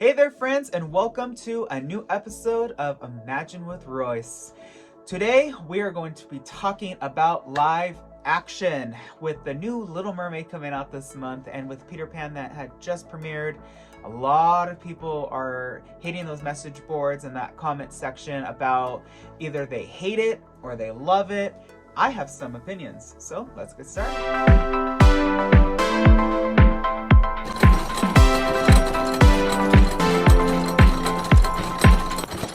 Hey there, friends, and welcome to a new episode of Imagine with Royce. Today, we are going to be talking about live action with the new Little Mermaid coming out this month, and with Peter Pan that had just premiered. A lot of people are hitting those message boards in that comment section about either they hate it or they love it. I have some opinions, so let's get started.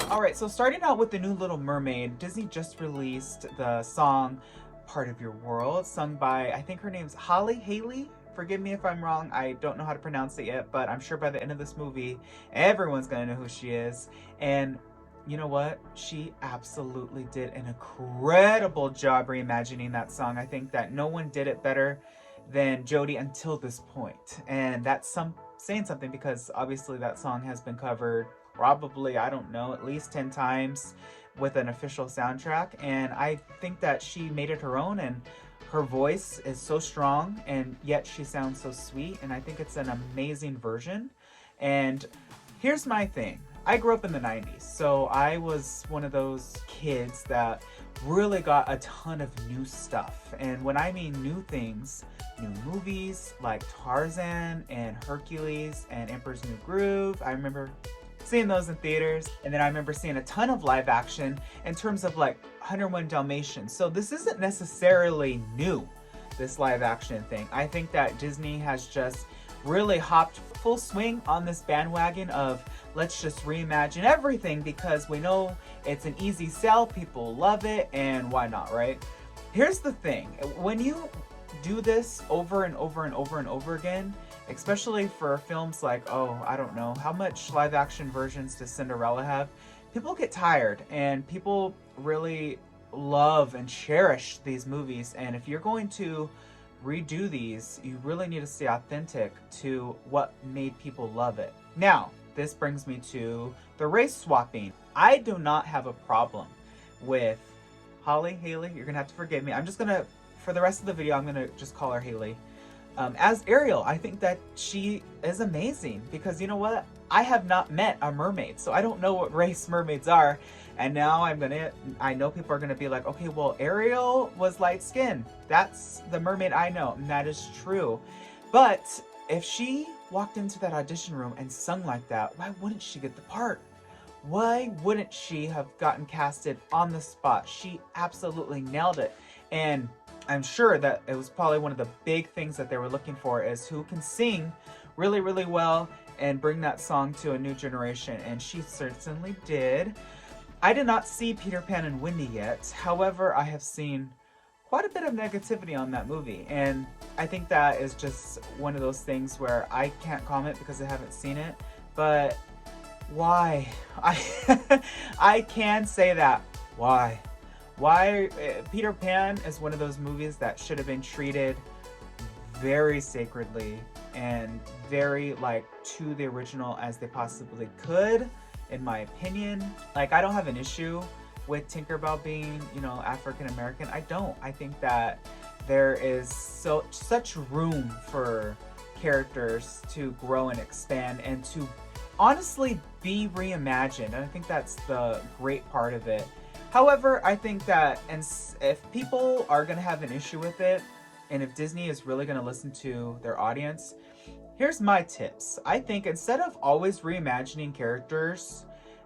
Alright, so starting out with the new Little Mermaid, Disney just released the song Part of Your World, sung by, I think her name's Haley. Forgive me if I'm wrong, I don't know how to pronounce it yet, but I'm sure by the end of this movie, everyone's gonna know who she is. And you know what? She absolutely did an incredible job reimagining that song. I think that no one did it better than Jodie until this point. And that's saying something, because obviously that song has been covered probably, I don't know, at least 10 times with an official soundtrack. And I think that she made it her own, and her voice is so strong, and yet she sounds so sweet. And I think it's an amazing version. And here's my thing. I grew up in the 90s, so I was one of those kids that really got a ton of new stuff. And when I mean new things, new movies like Tarzan and Hercules and Emperor's New Groove, I remember seeing those in theaters. And then I remember seeing a ton of live action in terms of like 101 Dalmatians. So this isn't necessarily new, this live action thing. I think that Disney has just really hopped full swing on this bandwagon of let's just reimagine everything, because we know it's an easy sell, people love it, and why not, right? Here's the thing, when you do this over and over and over and over again, especially for films like, oh, I don't know, how much live action versions does Cinderella have? People get tired, and people really love and cherish these movies. And if you're going to redo these, you really need to stay authentic to what made people love it. Now, this brings me to the race swapping. I do not have a problem with Haley, you're gonna have to forgive me. I'm just gonna, for the rest of the video, I'm gonna just call her Haley. As Ariel, I think that she is amazing, because you know what? I have not met a mermaid, so I don't know what race mermaids are. And now I know people are gonna be like, okay, well, Ariel was light skinned. That's the mermaid I know, and that is true. But if she walked into that audition room and sung like that, why wouldn't she get the part? Why wouldn't she have gotten casted on the spot? She absolutely nailed it. And I'm sure that it was probably one of the big things that they were looking for, is who can sing really, really well and bring that song to a new generation. And she certainly did. I did not see Peter Pan and Wendy yet. However, I have seen quite a bit of negativity on that movie. And I think that is just one of those things where I can't comment because I haven't seen it. But why? I can say that. Why? Why? Peter Pan is one of those movies that should have been treated very sacredly and very like to the original as they possibly could, in my opinion. Like, I don't have an issue with Tinkerbell being, you know, African American. I don't. I think that there is such room for characters to grow and expand and to honestly be reimagined. And I think that's the great part of it. However, I think that, and if people are going to have an issue with it, and if Disney is really going to listen to their audience, here's my tips. I think instead of always reimagining characters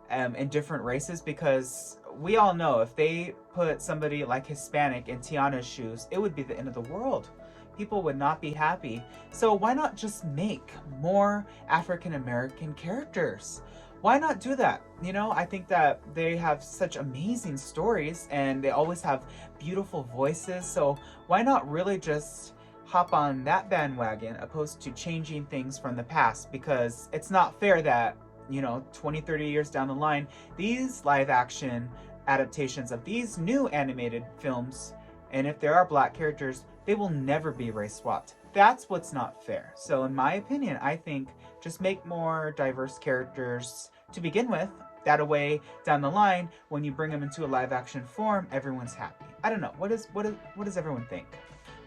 in different races, because we all know if they put somebody like Hispanic in Tiana's shoes, it would be the end of the world. People would not be happy. So why not just make more African American characters? Why not do that? You know, I think that they have such amazing stories, and they always have beautiful voices. So why not really just hop on that bandwagon opposed to changing things from the past? Because it's not fair that, you know, 20, 30 years down the line, these live action adaptations of these new animated films, and if there are black characters, they will never be race swapped. That's what's not fair. So in my opinion, I think just make more diverse characters to begin with. That way, down the line, when you bring them into a live action form, everyone's happy. I don't know. What does everyone think?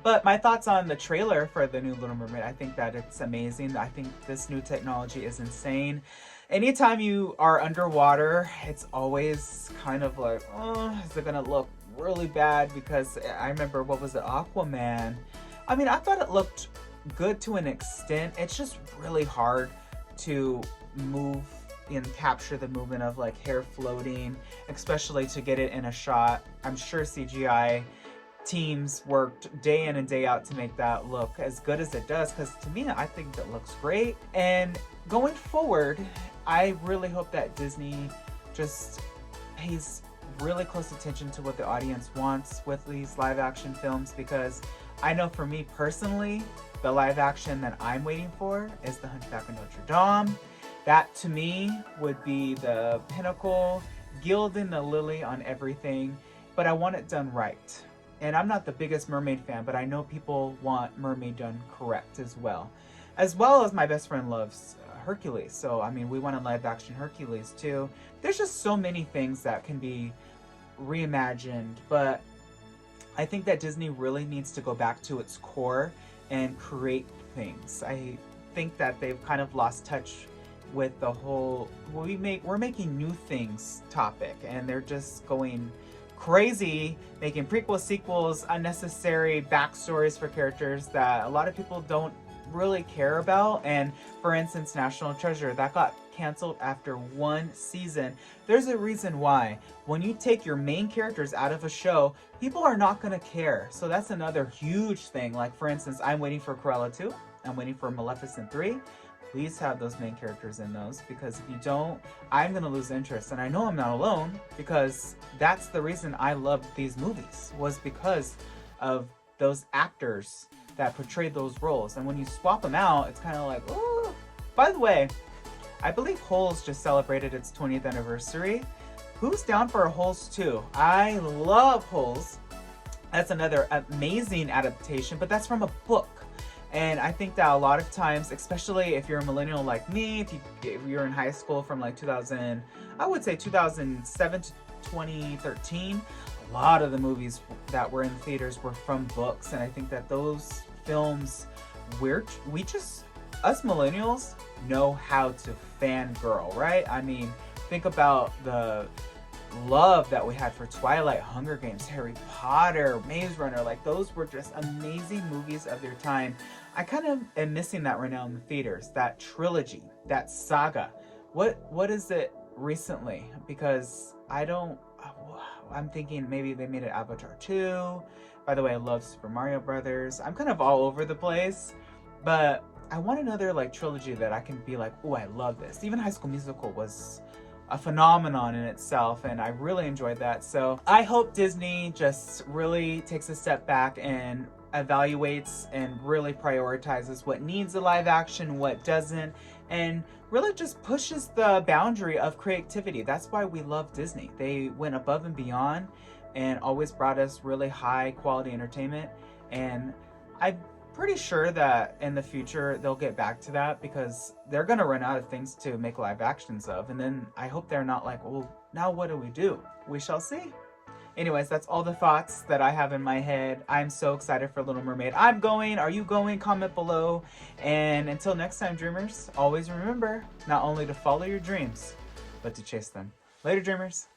But my thoughts on the trailer for the new Little Mermaid, I think that it's amazing. I think this new technology is insane. Anytime you are underwater, it's always kind of like, oh, is it gonna look really bad? Because I remember, what was it, Aquaman? I mean, I thought it looked good to an extent. It's just really hard to move and capture the movement of like hair floating, especially to get it in a shot. I'm sure CGI teams worked day in and day out to make that look as good as it does, because to me, I think that looks great. And going forward, I really hope that Disney just pays really close attention to what the audience wants with these live action films, because I know for me personally, the live action that I'm waiting for is The Hunchback of Notre Dame. That to me would be the pinnacle, gilding the lily on everything, but I want it done right. And I'm not the biggest mermaid fan, but I know people want mermaid done correct as well as my best friend loves Hercules. So I mean, we want a live action Hercules too. There's just so many things that can be reimagined, but I think that Disney really needs to go back to its core and create things. I think that they've kind of lost touch with the whole we're making new things topic, and they're just going crazy, making prequels, sequels, unnecessary backstories for characters that a lot of people don't really care about. And for instance, National Treasure, that got canceled after one season. There's a reason why. When you take your main characters out of a show, people are not going to care. So that's another huge thing. Like for instance, I'm waiting for Cruella 2. I'm waiting for Maleficent 3. Please have those main characters in those, because if you don't, I'm going to lose interest. And I know I'm not alone, because that's the reason I loved these movies, was because of those actors that portrayed those roles. And when you swap them out, it's kind of like, oh. By the way, I believe Holes just celebrated its 20th anniversary. Who's down for a Holes 2? I love Holes. That's another amazing adaptation, but that's from a book. And I think that a lot of times, especially if you're a millennial like me, if you're in high school from like 2007 to 2013, a lot of the movies that were in theaters were from books. And I think that those films, us millennials know how to fangirl, right? I mean, think about the love that we had for Twilight, Hunger Games, Harry Potter, Maze Runner. Like, those were just amazing movies of their time. I kind of am missing that right now in the theaters, that trilogy, that saga. What is it recently? Because I'm thinking maybe they made an Avatar 2. By the way, I love Super Mario Brothers. I'm kind of all over the place, but I want another like trilogy that I can be like, oh, I love this. Even High School Musical was a phenomenon in itself, and I really enjoyed that. So I hope Disney just really takes a step back and evaluates and really prioritizes what needs a live action, what doesn't, and really just pushes the boundary of creativity. That's why we love Disney. They went above and beyond and always brought us really high quality entertainment, and I'm pretty sure that in the future they'll get back to that, because they're gonna run out of things to make live actions of, and then I hope they're not like, well, now what do? We shall see. Anyways, that's all the thoughts that I have in my head. I'm so excited for Little Mermaid. I'm going. Are you going? Comment below. And until next time, dreamers, always remember not only to follow your dreams, but to chase them. Later, dreamers.